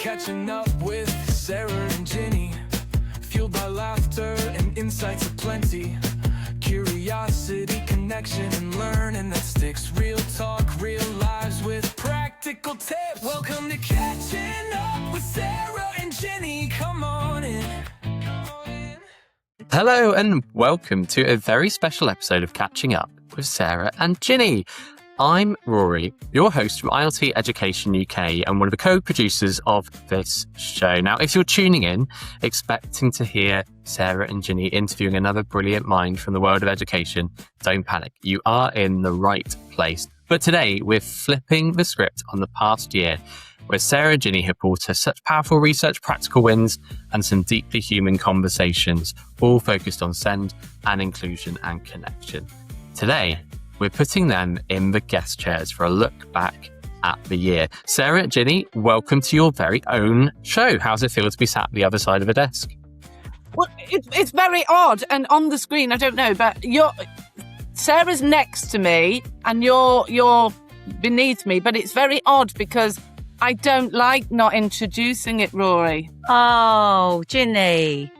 Catching up with Sarah and Ginny, fueled by laughter and insights aplenty. Curiosity, connection, and learning that sticks. Real talk, real lives with practical tips. Welcome to Catching Up with Sarah and Ginny. Come on in. Hello and welcome to a very special episode of Catching Up with Sarah and Ginny. I'm Rory, your host from ILT Education UK and one of the co-producers of this show. Now, if you're tuning in, expecting to hear Sarah and Ginny interviewing another brilliant mind from the world of education, don't panic. You are in the right place. But today, we're flipping the script on the past year, where Sarah and Ginny have brought us such powerful research, practical wins, and some deeply human conversations, all focused on SEND and inclusion and connection. Today, we're putting them in the guest chairs for a look back at the year. Sarah and Ginny, welcome to your very own show. How's it feel to be sat at the other side of a desk? Well, it's very odd, and on the screen, I don't know, but Sarah's next to me, and you're beneath me, but it's very odd because I don't like not introducing it, Rory. Oh, Ginny.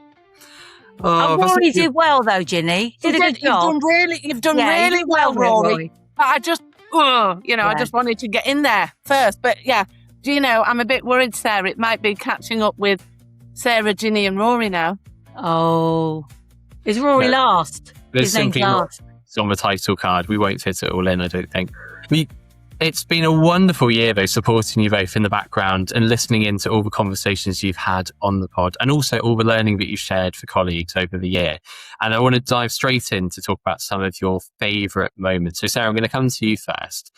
Rory did well, though, Ginny. Did a good job. You've done really well, Rory. But I just, I just wanted to get in there first. But yeah, I'm a bit worried, Sarah. It might be catching up with Sarah, Ginny and Rory now. Oh, is Rory last? There's His name's simply last. It's on the title card. We won't fit it all in, I don't think. It's been a wonderful year, though, supporting you both in the background and listening into all the conversations you've had on the pod and also all the learning that you've shared for colleagues over the year. And I want to dive straight in to talk about some of your favourite moments. So, Sarah, I'm going to come to you first.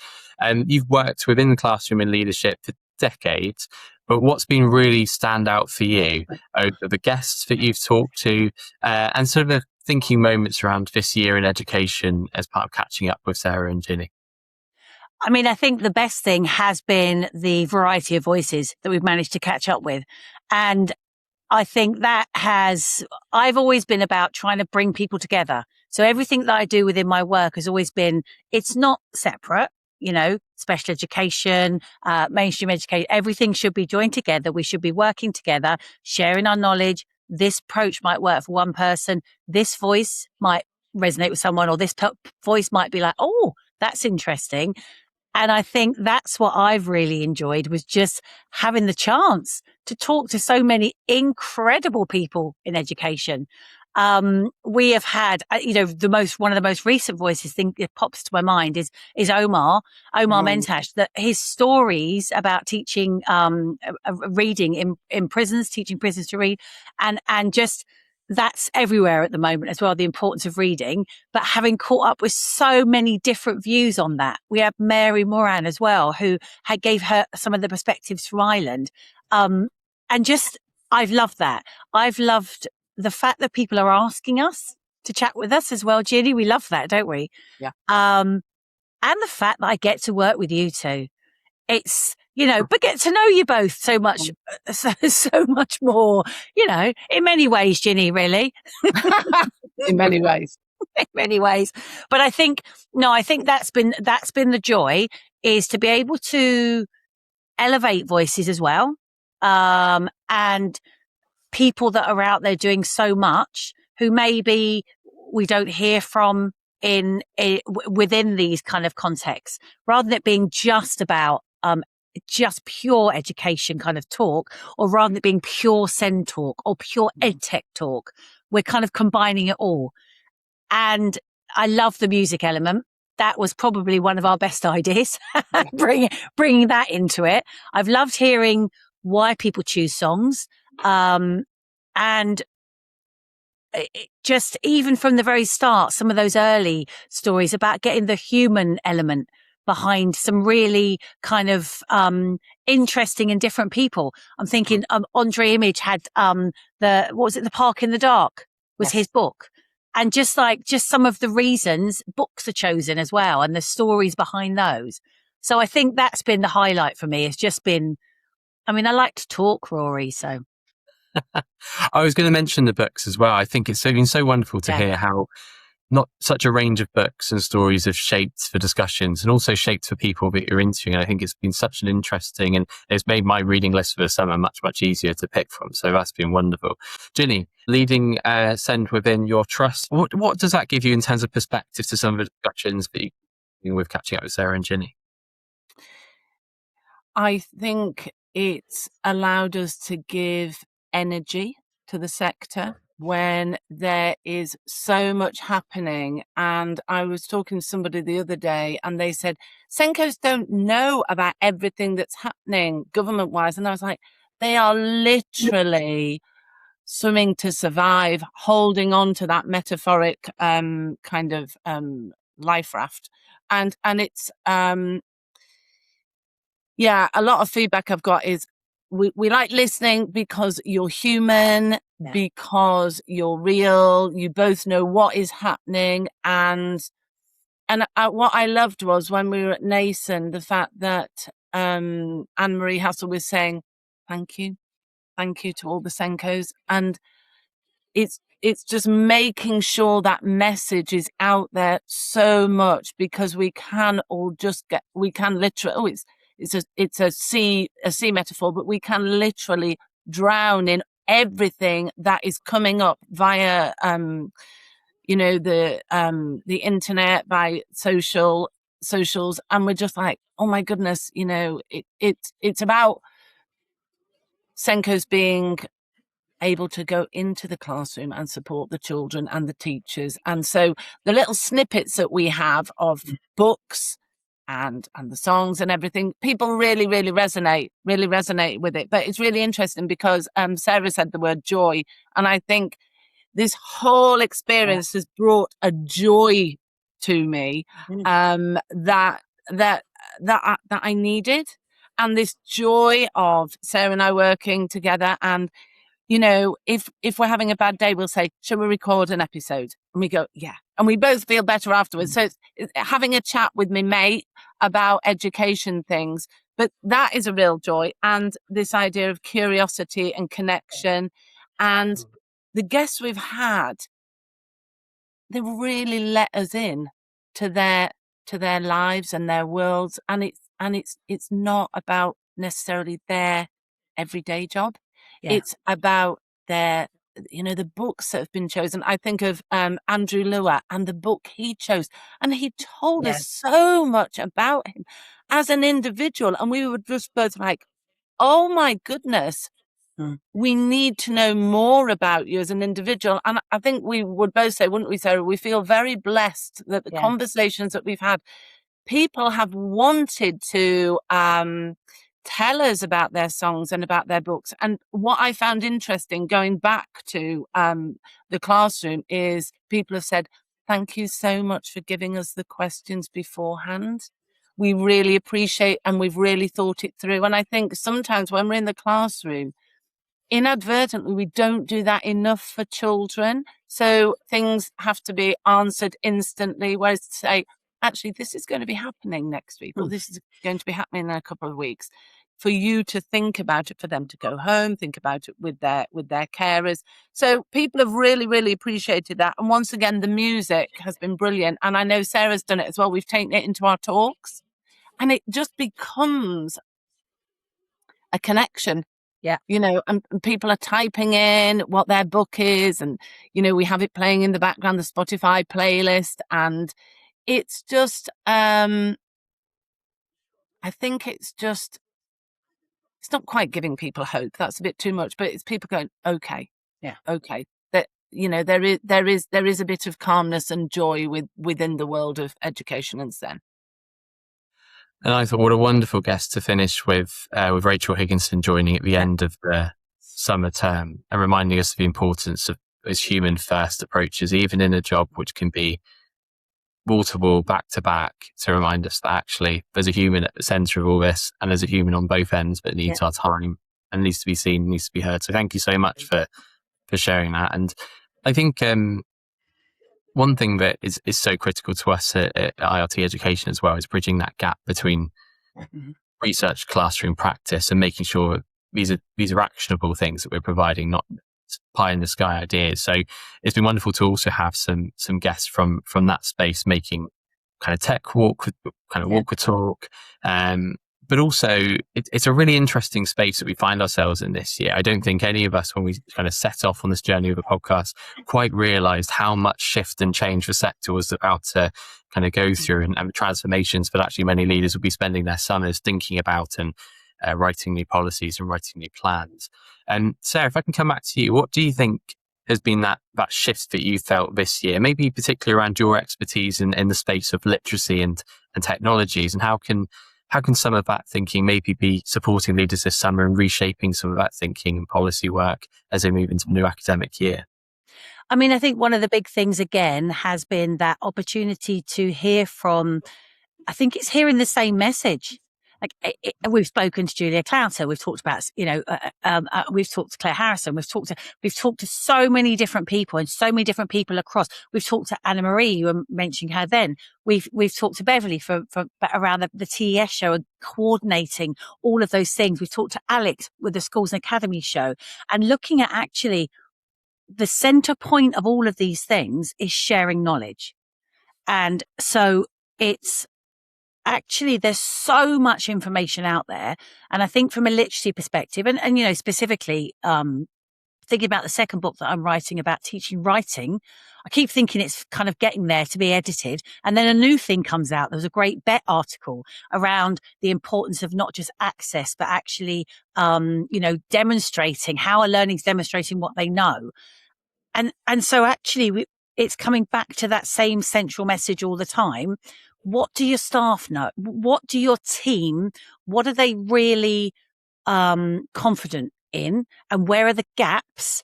You've worked within the classroom in leadership for decades, but what's been really stand out for you over the guests that you've talked to and sort of the thinking moments around this year in education as part of catching up with Sarah and Ginny? I mean, I think the best thing has been the variety of voices that we've managed to catch up with. And I think I've always been about trying to bring people together. So everything that I do within my work has always been, it's not separate, special education, mainstream education, everything should be joined together. We should be working together, sharing our knowledge. This approach might work for one person. This voice might resonate with someone, or this voice might be like, oh, that's interesting. And I think that's what I've really enjoyed, was just having the chance to talk to so many incredible people in education. We have had, one of the most recent voices that pops to my mind is Omar Mentash, that his stories about teaching, reading in prisons, teaching prisoners to read, and just, that's everywhere at the moment as well, the importance of reading, but having caught up with so many different views on that. We have Mary Moran as well, who gave her some of the perspectives from Ireland. And just, I've loved that. I've loved the fact that people are asking us to chat with us as well, Ginny. We love that, don't we? Yeah. And the fact that I get to work with you two. It's, but get to know you both so much more, in many ways, Ginny, really. In many ways. In many ways. But I think that's been the joy, is to be able to elevate voices as well. And people that are out there doing so much who maybe we don't hear from within these kind of contexts, rather than it being just about, just pure education kind of talk, or rather than it being pure SEND talk or pure EdTech talk. We're kind of combining it all. And I love the music element. That was probably one of our best ideas, bringing that into it. I've loved hearing why people choose songs. And just even from the very start, some of those early stories about getting the human element behind some really kind of interesting and different people. I'm thinking Andre Image had The Park in the Dark was his book. And just some of the reasons books are chosen as well, and the stories behind those. So I think that's been the highlight for me. It's just been, I like to talk, Rory, so. I was going to mention the books as well. I think it's been so wonderful to hear how not such a range of books and stories have shaped for discussions and also shaped for people that you're interviewing. And I think it's been such an interesting, and it's made my reading list for the summer much, much easier to pick from. So that's been wonderful. Ginny, leading Send within your trust, what does that give you in terms of perspective to some of the discussions that you with catching up with Sarah and Ginny? I think it's allowed us to give energy to the sector when there is so much happening. And I was talking to somebody the other day and they said, Senkos don't know about everything that's happening government-wise. And I was like, they are literally swimming to survive, holding on to that metaphoric kind of life raft. And it's, yeah, a lot of feedback I've got is we like listening because you're human, because you're real, you both know what is happening. And what I loved was when we were at Nason, the fact that Anne-Marie Hassel was saying, thank you to all the Senkos. And it's just making sure that message is out there so much, because we can all just we can literally, it's a sea metaphor, but we can literally drown in everything that is coming up via, the internet, by socials. And we're just like, oh my goodness, it's about Senkos being able to go into the classroom and support the children and the teachers. And so the little snippets that we have of books and the songs and everything, people really, really resonate with it. But it's really interesting because Sarah said the word joy. And I think this whole experience has brought a joy to me that I needed. And this joy of Sarah and I working together. And if we're having a bad day, we'll say, shall we record an episode? And we go, yeah. And we both feel better afterwards. So it's having a chat with my mate about education things. But that is a real joy. And this idea of curiosity and connection. And the guests we've had, they really let us in to their lives and their worlds. And it's not about necessarily their everyday job. Yeah. It's about the books that have been chosen. I think of Andrew Lua and the book he chose. And he told us so much about him as an individual. And we were just both like, oh my goodness, we need to know more about you as an individual. And I think we would both say, wouldn't we, Sarah? We feel very blessed that the conversations that we've had, people have wanted to tell us about their songs and about their books. And what I found interesting going back to the classroom is people have said, thank you so much for giving us the questions beforehand. We really appreciate, and we've really thought it through. And I think sometimes when we're in the classroom, inadvertently, we don't do that enough for children. So things have to be answered instantly. Whereas to say, actually, this is going to be happening next week, or this is going to be happening in a couple of weeks, for you to think about it, for them to go home, think about it with their carers. So people have really, really appreciated that. And once again, the music has been brilliant. And I know Sarah's done it as well. We've taken it into our talks, and it just becomes a connection. Yeah. And people are typing in what their book is, and, we have it playing in the background, the Spotify playlist. And it's just, I think it's not quite giving people hope. That's a bit too much, but it's people going, okay. Yeah. Okay. That, there is a bit of calmness and joy within the world of education and SEN. And I thought, what a wonderful guest to finish with Rachel Higginson joining at the end of the summer term and reminding us of the importance of those human first approaches, even in a job which can be wall to wall, back to back, to remind us that actually there's a human at the centre of all this, and there's a human on both ends, but needs our time and needs to be seen, needs to be heard. So thank you so much for sharing that. And I think one thing that is so critical to us at ILT Education as well is bridging that gap between research, classroom practice, and making sure these are actionable things that we're providing, not pie in the sky ideas. So it's been wonderful to also have some guests from that space making kind of tech walk, kind of walk a talk. But also it's a really interesting space that we find ourselves in this year. I don't think any of us, when we kind of set off on this journey of a podcast, quite realized how much shift and change the sector was about to kind of go through, and transformations that actually many leaders will be spending their summers thinking about, and writing new policies and writing new plans. And Sarah, if I can come back to you, what do you think has been that shift that you felt this year, maybe particularly around your expertise in the space of literacy and technologies, and how can some of that thinking maybe be supporting leaders this summer and reshaping some of that thinking and policy work as they move into the new academic year? I mean, I think one of the big things again has been that opportunity to hear from, I think it's hearing the same message. Like we've spoken to Julia Clouter, we've talked about, we've talked to Claire Harrison, we've talked to so many different people and so many different people across. We've talked to Anna Marie, you were mentioning her then. We've talked to Beverly for around the TES show and coordinating all of those things. We've talked to Alex with the Schools and Academy show, and looking at actually the center point of all of these things is sharing knowledge. And so it's, actually, there's so much information out there. And I think from a literacy perspective, and specifically, thinking about the second book that I'm writing about teaching writing, I keep thinking it's kind of getting there to be edited. And then a new thing comes out. There was a great BET article around the importance of not just access, but actually, demonstrating how a learning's demonstrating what they know. And so actually it's coming back to that same central message all the time. What do your staff know? What do your team, what are they really confident in? And where are the gaps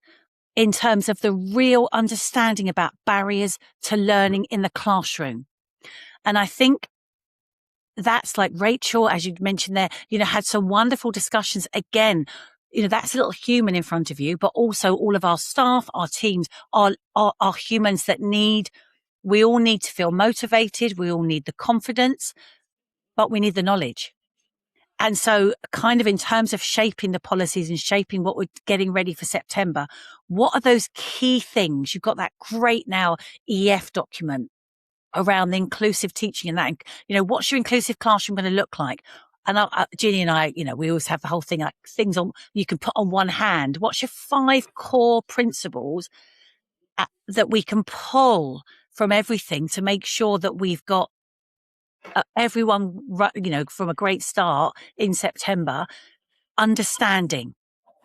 in terms of the real understanding about barriers to learning in the classroom? And I think that's like Rachel, as you mentioned there, had some wonderful discussions. Again, that's a little human in front of you, but also all of our staff, our teams are humans that we all need to feel motivated. We all need the confidence, but we need the knowledge. And so kind of in terms of shaping the policies and shaping what we're getting ready for September, what are those key things? You've got that great now EF document around the inclusive teaching and that, what's your inclusive classroom going to look like? And Ginny and I, we always have the whole thing, like things you can put on one hand. What's your 5 core principles that we can pull from everything to make sure that we've got everyone, from a great start in September, understanding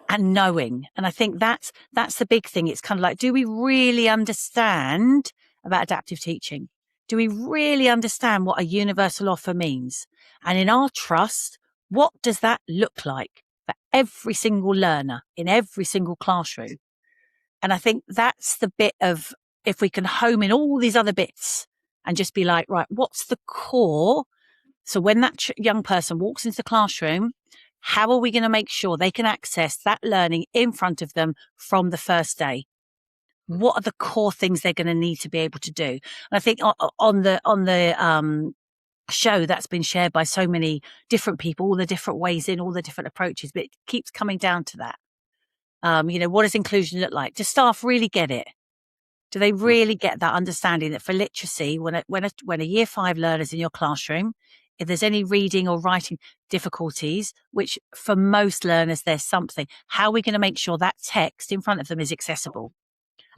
and knowing. And I think that's the big thing. It's kind of like, do we really understand about adaptive teaching? Do we really understand what a universal offer means? And in our trust, what does that look like for every single learner in every single classroom? And I think that's the bit of, if we can home in all these other bits and just be like, right, what's the core? So when that young person walks into the classroom, how are we going to make sure they can access that learning in front of them from the first day? What are the core things they're going to need to be able to do? And I think on the show, that's been shared by so many different people, all the different ways in, all the different approaches, but it keeps coming down to that. What does inclusion look like? Do staff really get it? Do they really get that understanding that for literacy, when a year 5 learner's in your classroom, if there's any reading or writing difficulties, which for most learners, there's something, how are we going to make sure that text in front of them is accessible?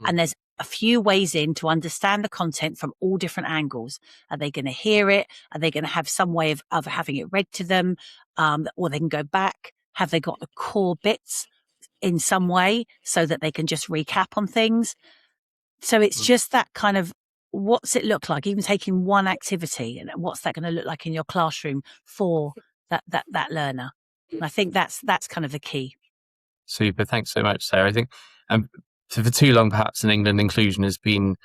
And there's a few ways in to understand the content from all different angles. Are they going to hear it? Are they going to have some way of having it read to them? Or they can go back? Have they got the core bits in some way so that they can just recap on things? So it's just that kind of, what's it look like? Even taking one activity, and what's that going to look like in your classroom for that learner? And I think that's kind of the key. Super. Thanks so much, Sarah. I think for too long, perhaps in England, inclusion has been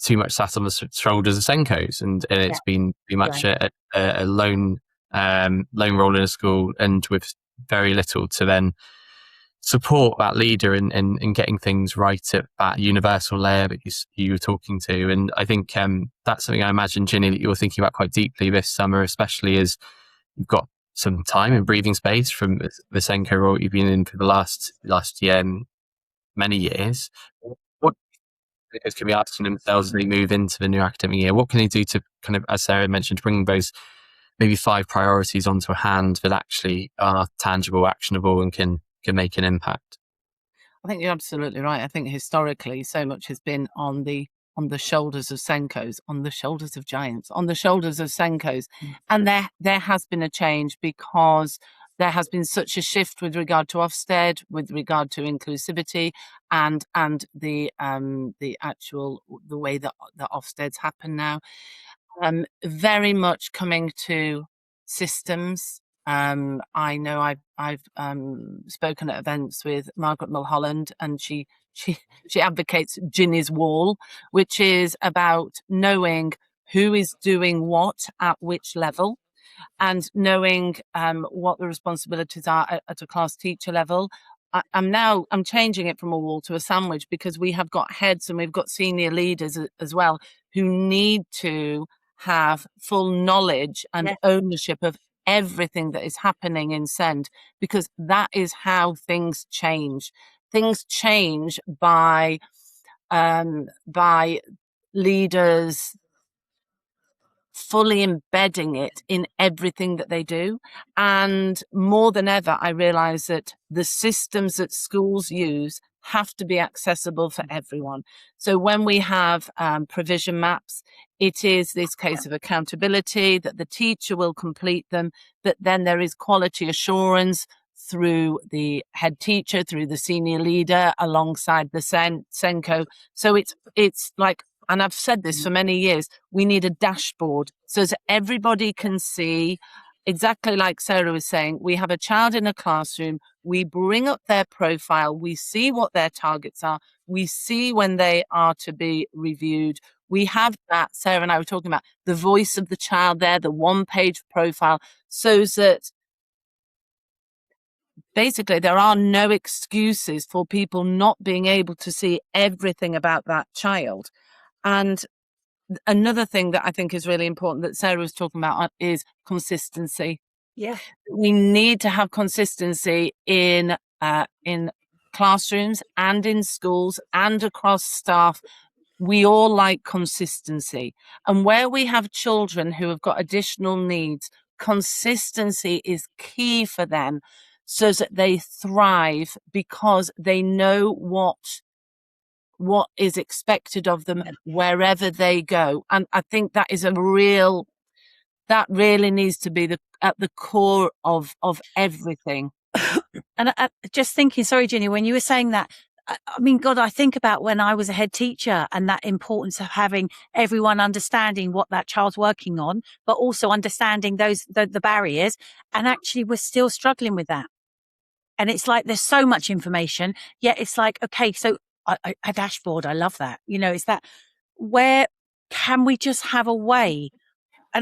too much sat on the shoulders of SENCOs, and it's been pretty much a lone role in a school, and with very little to then support that leader in getting things right at that universal layer that you were talking to. And I think that's something I imagine, Ginny, that you're thinking about quite deeply this summer, especially as you've got some time and breathing space from the SENCO role you've been in for the last year. And many years. What videos can be asking themselves as they move into the new academic year? What can they do to kind of, as Sarah mentioned, bring those maybe 5 priorities onto a hand that actually are tangible, actionable, and can make an impact? I think you're absolutely right. I think historically, so much has been on the shoulders of Senkos, on the shoulders of giants, on the shoulders of Senkos, and there has been a change because there has been such a shift with regard to Ofsted, with regard to inclusivity, and the actual the way that the Ofsteds happen now. Very much coming to systems. I know I've spoken at events with Margaret Mulholland, and she advocates Ginny's Wall, which is about knowing who is doing what at which level, and knowing what the responsibilities are at a class teacher level. I'm changing it from a wall to a sandwich, because we have got heads and we've got senior leaders as well who need to have full knowledge and ownership of everything that is happening in SEND, because that is how things change. Things change by leaders fully embedding it in everything that they do. And more than ever, I realize that the systems that schools use have to be accessible for everyone. So when we have provision maps, it is this case of accountability, that the teacher will complete them, but then there is quality assurance through the head teacher, through the senior leader, alongside the Senko. So it's like, and I've said this for many years, we need a dashboard so that everybody can see, exactly like Sarah was saying, we have a child in a classroom, we bring up their profile, we see what their targets are, we see when they are to be reviewed. We have that, Sarah and I were talking about, the voice of the child there, the one-page profile, so that basically there are no excuses for people not being able to see everything about that child. And another thing that I think is really important that Sarah was talking about is consistency. Yeah. We need to have consistency in classrooms and in schools and across staff. We all like consistency. And where we have children who have got additional needs, consistency is key for them so that they thrive, because they know what is expected of them wherever they go. And I think that is that really needs to be at the core of everything. And I just thinking, sorry, Ginny, when you were saying that, I mean, God, I think about when I was a head teacher and that importance of having everyone understanding what that child's working on, but also understanding the barriers. And actually, we're still struggling with that. And it's like, there's so much information, yet it's like, okay, so a dashboard, I love that. You know, it's that, where can we just have a way?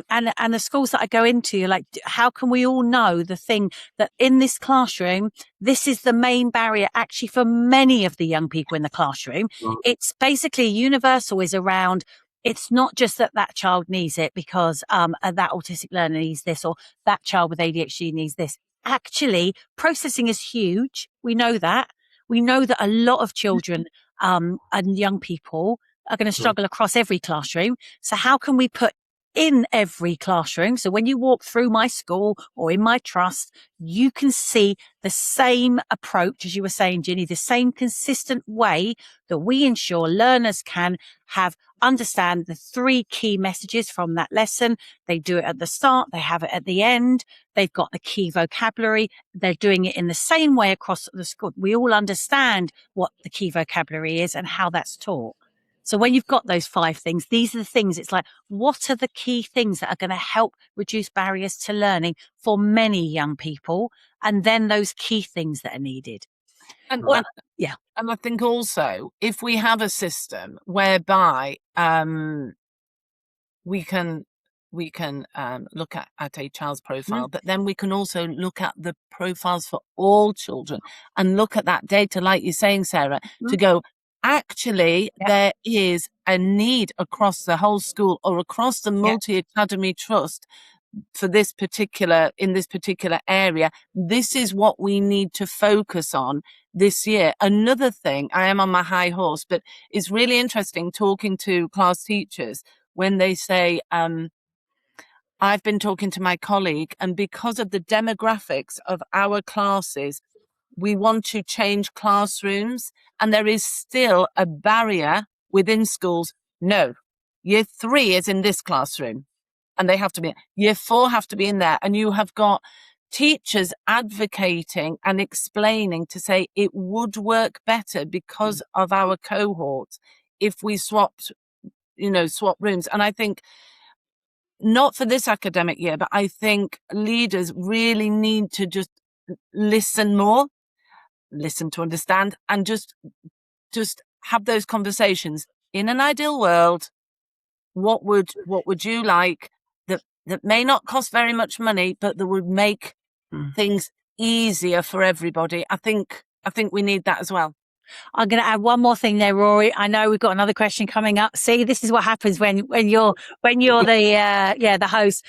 And the schools that I go into, like, how can we all know the thing that in this classroom, this is the main barrier actually for many of the young people in the classroom. It's basically universal, is around, it's not just that child needs it because that autistic learner needs this, or that child with ADHD needs this. Actually, processing is huge. We know that. We know that a lot of children and young people are going to struggle across every classroom. So how can we put in every classroom, so when you walk through my school or in my trust, you can see the same approach, as you were saying, Ginny, the same consistent way that we ensure learners can understand the 3 key messages from that lesson. They do it at the start, they have it at the end, they've got the key vocabulary, they're doing it in the same way across the school. We all understand what the key vocabulary is and how that's taught. So when you've got those 5 things, these are the things, it's like, what are the key things that are going to help reduce barriers to learning for many young people? And then those key things that are needed. And I think also, if we have a system whereby we can look at a child's profile, but then we can also look at the profiles for all children and look at that data, like you're saying, Sarah, to go, actually, there is a need across the whole school or across the multi-academy trust for this particular area. This is what we need to focus on this year. Another thing, I am on my high horse, but it's really interesting talking to class teachers when they say, I've been talking to my colleague, and because of the demographics of our classes, we want to change classrooms, and there is still a barrier within schools. No, year 3 is in this classroom, and they have to be. Year 4 have to be in there, and you have got teachers advocating and explaining to say it would work better because of our cohorts if we swapped rooms. And I think, not for this academic year, but I think leaders really need to just listen more, listen to understand, and just have those conversations. In an ideal world, what would you like that may not cost very much money, but that would make things easier for everybody? I think we need that as well. I'm going to add one more thing there, Rory. I know we've got another question coming up. See, this is what happens when you're the host.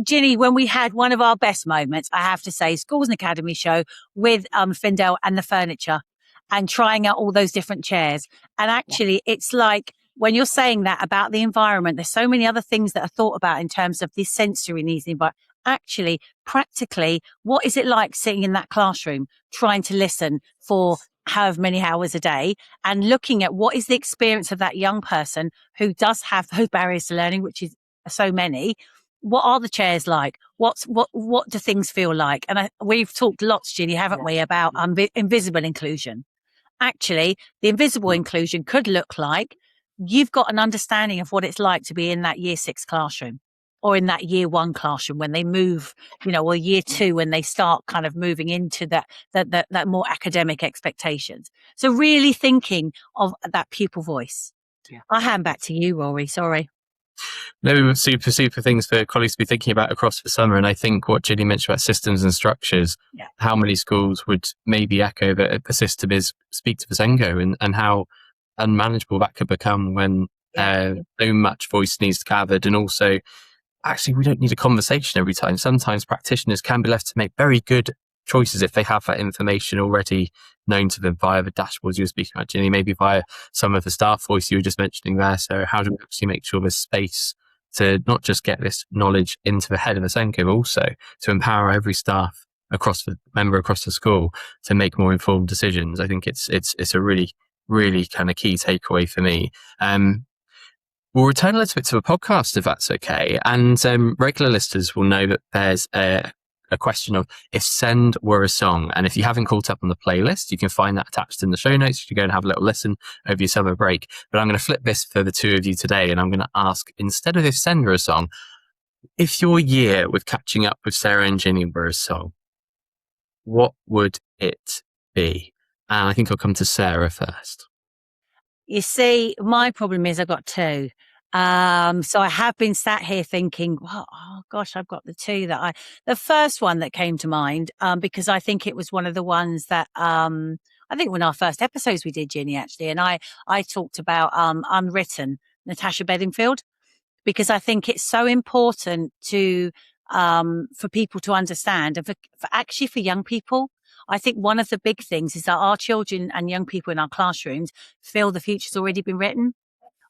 Ginny, when we had one of our best moments, I have to say, Schools and Academy show with Findel and the furniture, and trying out all those different chairs. And actually, it's like, when you're saying that about the environment, there's so many other things that are thought about in terms of the sensory needs of the environment. Actually, practically, what is it like sitting in that classroom, trying to listen for however many hours a day, and looking at what is the experience of that young person who does have those barriers to learning, which is so many. What are the chairs like? What do things feel like? And we've talked lots, Ginny, haven't we, about invisible inclusion. Actually, the invisible inclusion could look like you've got an understanding of what it's like to be in that year 6 classroom, or in that year 1 classroom when they move, or year 2 when they start kind of moving into that more academic expectations. So really thinking of that pupil voice. Yeah. I'll hand back to you, Rory. Sorry. No, super things for colleagues to be thinking about across the summer. And I think what Ginny mentioned about systems and structures, how many schools would maybe echo that the system is speak to Versengo, and how unmanageable that could become when so much voice needs gathered. And also, actually, we don't need a conversation every time. Sometimes practitioners can be left to make very good choices if they have that information already known to them via the dashboards you were speaking about, Ginny, maybe via some of the staff voice you were just mentioning there. So how do we actually make sure there's space to not just get this knowledge into the head of the Versengo, but also to empower every staff across the school to make more informed decisions? I think it's a really, really kind of key takeaway for me. We'll return a little bit to the podcast, if that's okay. And regular listeners will know that there's a question of if Send were a song. And if you haven't caught up on the playlist, you can find that attached in the show notes. You can go and have a little listen over your summer break. But I'm going to flip this for the two of you today. And I'm going to ask, instead of if Send were a song, if your year with Catching Up with Sarah and Ginny were a song, what would it be? And I think I'll come to Sarah first. You see, my problem is I've got 2. So I have been sat here thinking, well, oh gosh, I've got the 2 the first one that came to mind, because I think it was one of the ones that, I think one of our first episodes we did, Ginny, actually. And I talked about, Unwritten, Natasha Bedingfield, because I think it's so important to, for people to understand, and for young people. I think one of the big things is that our children and young people in our classrooms feel the future's already been written,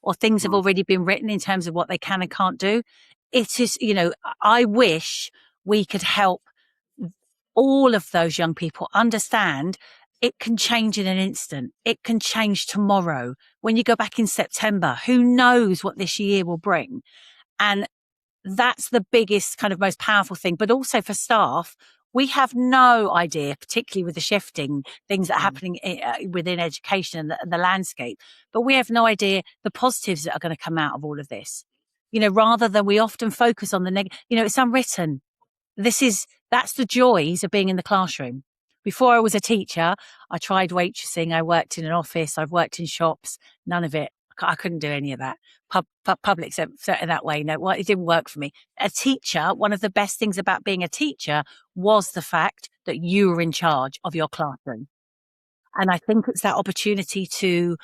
or things have already been written in terms of what they can and can't do. It is, I wish we could help all of those young people understand it can change in an instant. It can change tomorrow. When you go back in September, who knows what this year will bring? And that's the biggest, kind of most powerful thing. But also for staff, we have no idea, particularly with the shifting things that are happening within education and the landscape, but we have no idea the positives that are going to come out of all of this. Rather than we often focus on the negative, it's unwritten. That's the joys of being in the classroom. Before I was a teacher, I tried waitressing. I worked in an office. I've worked in shops. None of it. I couldn't do any of that. Public sector that way. No, it didn't work for me. A teacher, one of the best things about being a teacher was the fact that you were in charge of your classroom. And I think it's that opportunity to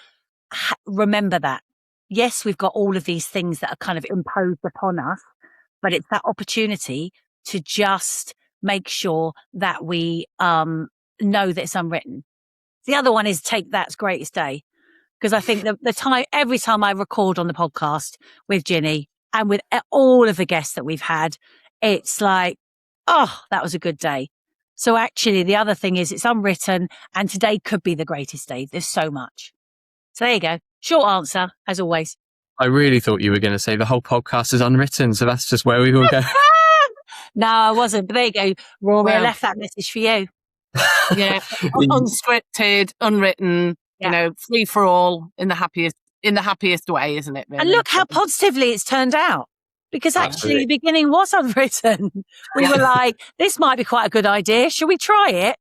remember that. Yes, we've got all of these things that are kind of imposed upon us, but it's that opportunity to just make sure that we know that it's unwritten. The other one is take that's greatest day. Because I think every time I record on the podcast with Ginny and with all of the guests that we've had, it's like, oh, that was a good day. So actually the other thing is it's unwritten and today could be the greatest day. There's so much. So there you go. Short answer, as always. I really thought you were going to say the whole podcast is unwritten. So that's just where we will go. No, I wasn't. But there you go. Rory, I Well, left that message for you. yeah, unscripted, unwritten, free for all in the happiest way, isn't it? Really? And look how positively it's turned out. Because actually Absolutely. the beginning was unwritten. We were like, this might be quite a good idea. Should we try it?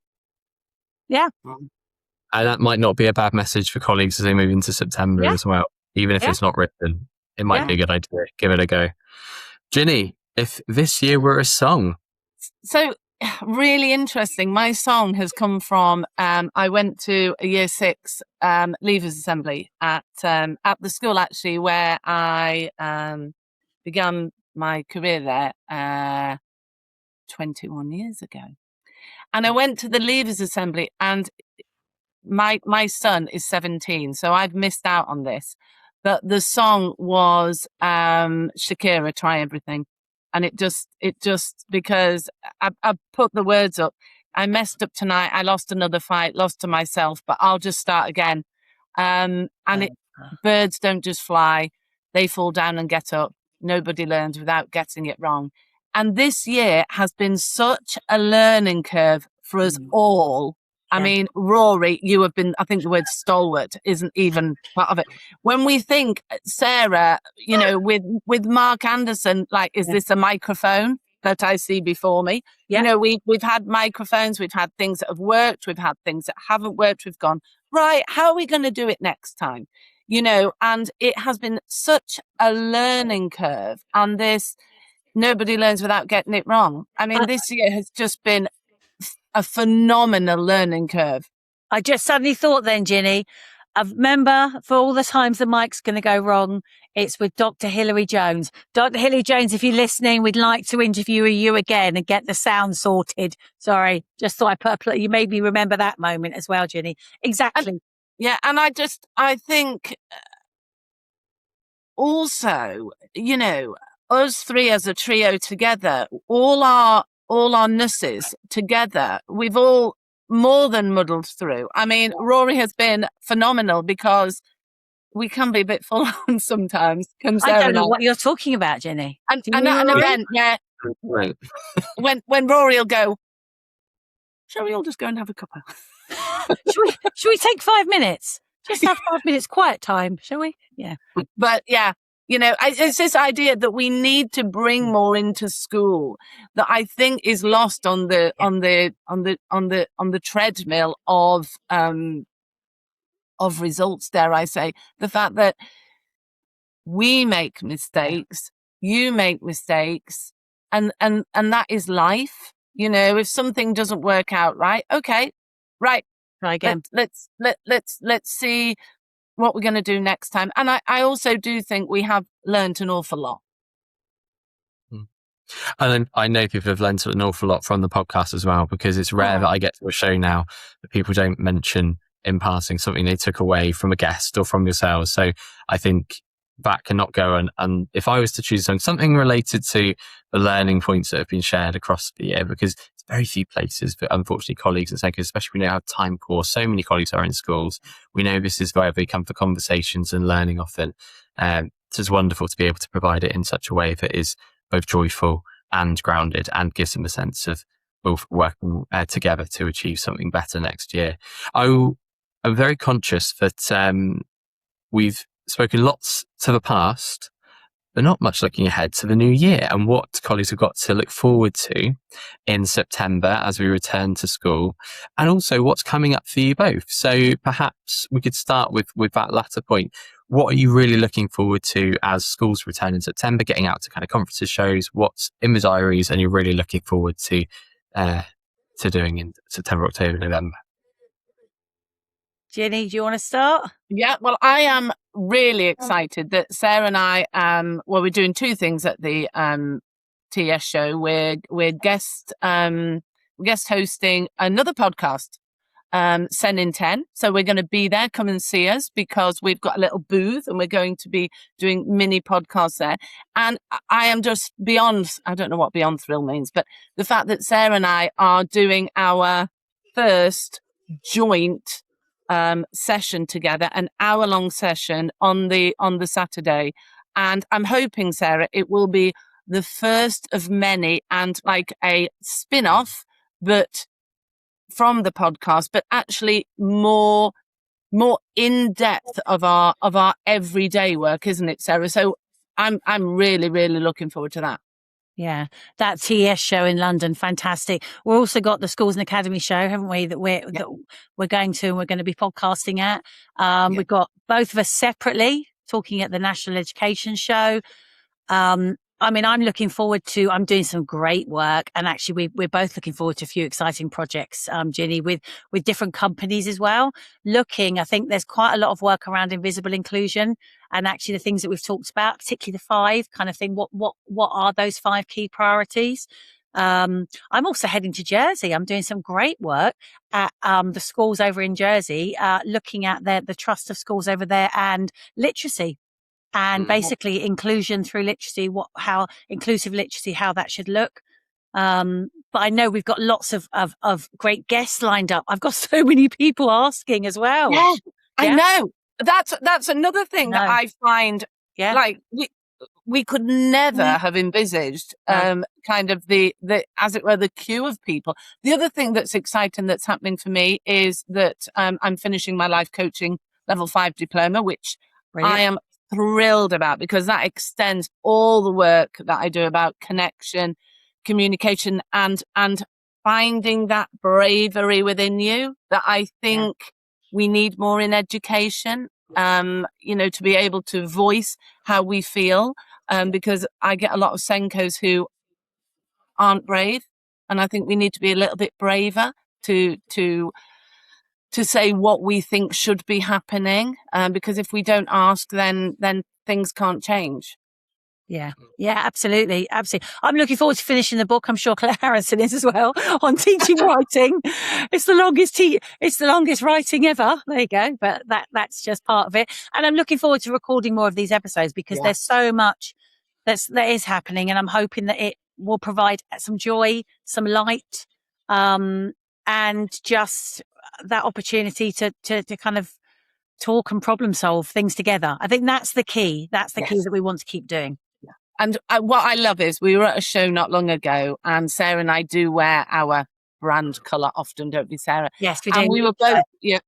Yeah. And that might not be a bad message for colleagues as they move into September Yeah. as well. Even if Yeah. it's not written, it might Yeah. be a good idea. Give it a go. Ginny, if this year were a song, So really interesting. My song has come from I went to a year 6 leavers assembly at the school actually where I began my career there 21 years ago. And I went to the leavers assembly and my son is 17, so I've missed out on this. But the song was Shakira, Try Everything. And it just because I put the words up, I messed up tonight, I lost another fight, lost to myself, but I'll just start again. Birds don't just fly, they fall down and get up. Nobody learns without getting it wrong. And this year has been such a learning curve for us all. I Yeah. mean, Rory, you have been, I think the word stalwart isn't even part of it. When we think, Sarah, with Mark Anderson, like, is this a microphone that I see before me? Yeah. We've had microphones, we've had things that have worked, we've had things that haven't worked. We've gone, right, how are we going to do it next time? And it has been such a learning curve. And this, nobody learns without getting it wrong. I mean, this year has just been a phenomenal learning curve. I just suddenly thought then, Ginny, I remember for all the times the mic's going to go wrong, it's with Dr. Hilary Jones. Dr. Hilary Jones, if you're listening, we'd like to interview you again and get the sound sorted. Sorry, just thought you made me remember that moment as well, Ginny. Exactly. Yeah, and I think also, us three as a trio together, all our nusses together, we've all more than muddled through. I mean, Rory has been phenomenal because we can be a bit full on sometimes. I don't know what you're talking about, Ginny. And Do you an know? event, yeah, right. when Rory will go, shall we all just go and have a cuppa? Should we take 5 minutes? Just have 5 minutes quiet time, shall we? Yeah. But yeah, it's this idea that we need to bring more into school that I think is lost on the treadmill of results. Dare I say, the fact that we make mistakes, you make mistakes, and that is life. If something doesn't work out right, okay, right, Try again. let's see what we're going to do next time. And I also do think we have learned an awful lot. And I know people have learned an awful lot from the podcast as well, because it's rare that I get to a show now that people don't mention in passing something they took away from a guest or from yourselves. So I think that cannot go. And if I was to choose something related to the learning points that have been shared across the year, because it's very few places, but unfortunately colleagues and secondary, especially we know how time poor so many colleagues are in schools. We know this is where they come for conversations and learning often. So it's wonderful to be able to provide it in such a way that is both joyful and grounded and gives them a sense of both working together to achieve something better next year. I'm very conscious that we've spoken lots to the past, but not much looking ahead to the new year and what colleagues have got to look forward to in September as we return to school, and also what's coming up for you both. So perhaps we could start with that latter point. What are you really looking forward to as schools return in September, getting out to kind of conferences, shows, what's in the diaries and you're really looking forward to doing in September, October, November? Ginny, do you want to start? Yeah, well, I am really excited that Sarah and I, we're doing two things at the TS Show, we're guest hosting another podcast, Sen in 10. So we're going to be there. Come and see us, because we've got a little booth and we're going to be doing mini podcasts there. And I am just beyond, I don't know what beyond thrilled means, but the fact that Sarah and I are doing our first joint session together, an hour-long session on the Saturday. And I'm hoping, Sarah, it will be the first of many, and like a spin-off, but from the podcast, but actually more in depth of our everyday work, isn't it, Sarah? So I'm really, really looking forward to that. Yeah, that TS show in London, fantastic. We've also got the Schools and Academy show, haven't we? That we're going to, and we're going to be podcasting at. We've got both of us separately talking at the National Education Show. I mean, I'm looking forward to, I'm doing some great work, and actually we're both looking forward to a few exciting projects, Ginny, with different companies as well. I think there's quite a lot of work around invisible inclusion, and actually the things that we've talked about, particularly the 5 kind of thing. What are those 5 key priorities? I'm also heading to Jersey. I'm doing some great work at the schools over in Jersey, looking at the trust of schools over there and literacy. And basically inclusion through literacy, how inclusive literacy, how that should look. But I know we've got lots of great guests lined up. I've got so many people asking as well. Yeah, I know. That's another thing that I find, like we could never have envisaged, kind of the, as it were, the queue of people. The other thing that's exciting that's happening for me is that, I'm finishing my life coaching level 5 diploma, which brilliant. I am thrilled about, because that extends all the work that I do about connection, communication, and finding that bravery within you that I think we need more in education, to be able to voice how we feel, because I get a lot of Senkos who aren't brave, and I think we need to be a little bit braver to say what we think should be happening, because if we don't ask, then things can't change. Yeah, absolutely. I'm looking forward to finishing the book. I'm sure Claire Harrison is as well, on teaching writing. It's the longest writing ever. There you go. But that's just part of it. And I'm looking forward to recording more of these episodes, because there's so much that is happening, and I'm hoping that it will provide some joy, some light, and just that opportunity to kind of talk and problem solve things together. I think that's the key. That's the key that we want to keep doing. Yeah. And what I love is we were at a show not long ago, and Sarah and I do wear our brand colour often, don't we, Sarah? Yes, we do. And we were both,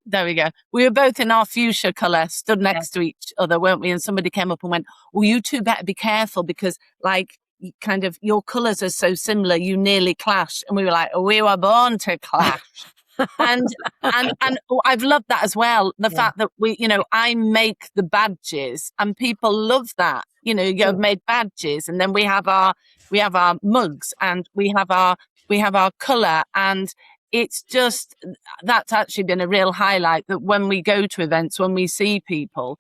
there we go. We were both in our fuchsia colour, stood next to each other, weren't we? And somebody came up and went, "Well, you two better be careful, because like kind of your colours are so similar, you nearly clash." And we were like, "Oh, we were born to clash." and I've loved that as well. The fact that I make the badges, and people love that. You've made badges, and then we have our mugs, and we have our colour, and it's just, that's actually been a real highlight, that when we go to events, when we see people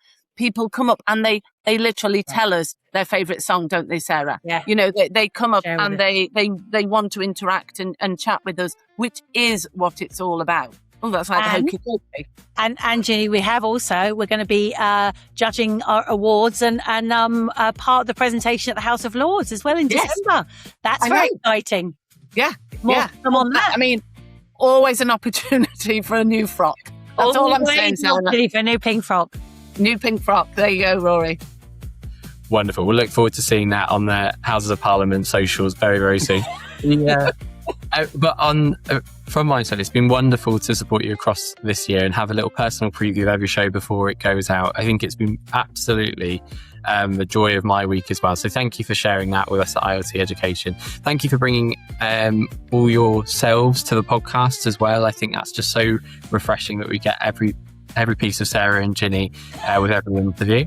come up and they literally tell us their favourite song, don't they, Sarah? Yeah. They come up and they want to interact and chat with us, which is what it's all about. Oh, that's like the hokey pokey. And Ginny, we're going to be judging our awards and part of the presentation at the House of Lords as well in December. That's very exciting. Yeah. Come on that. I mean, always an opportunity for a new frock. That's all I'm saying, Sarah. For a new pink frock. New pink frock. There you go, Rory. Wonderful. We'll look forward to seeing that on the Houses of Parliament socials very, very soon. But from my side, it's been wonderful to support you across this year and have a little personal preview of every show before it goes out. I think it's been absolutely the joy of my week as well. So thank you for sharing that with us at ILT Education. Thank you for bringing all yourselves to the podcast as well. I think that's just so refreshing that we get every piece of Sarah and Ginny with every interview.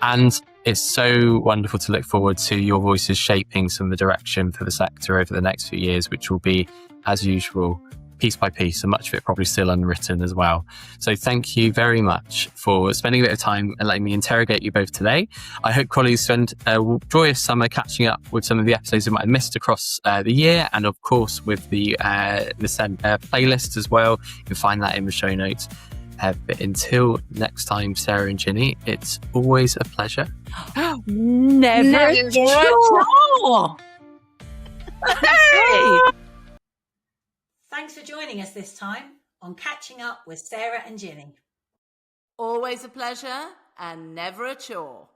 And it's so wonderful to look forward to your voices shaping some of the direction for the sector over the next few years, which will be, as usual, piece by piece, and much of it probably still unwritten as well. So thank you very much for spending a bit of time and letting me interrogate you both today. I hope colleagues spend a joyous summer catching up with some of the episodes you might have missed across the year, and of course with the playlist as well. You can find that in the show notes. But until next time, Sarah and Ginny, it's always a pleasure. Never sure. Hey. Thanks for joining us this time on Catching Up with Sarah and Ginny. Always a pleasure and never a chore.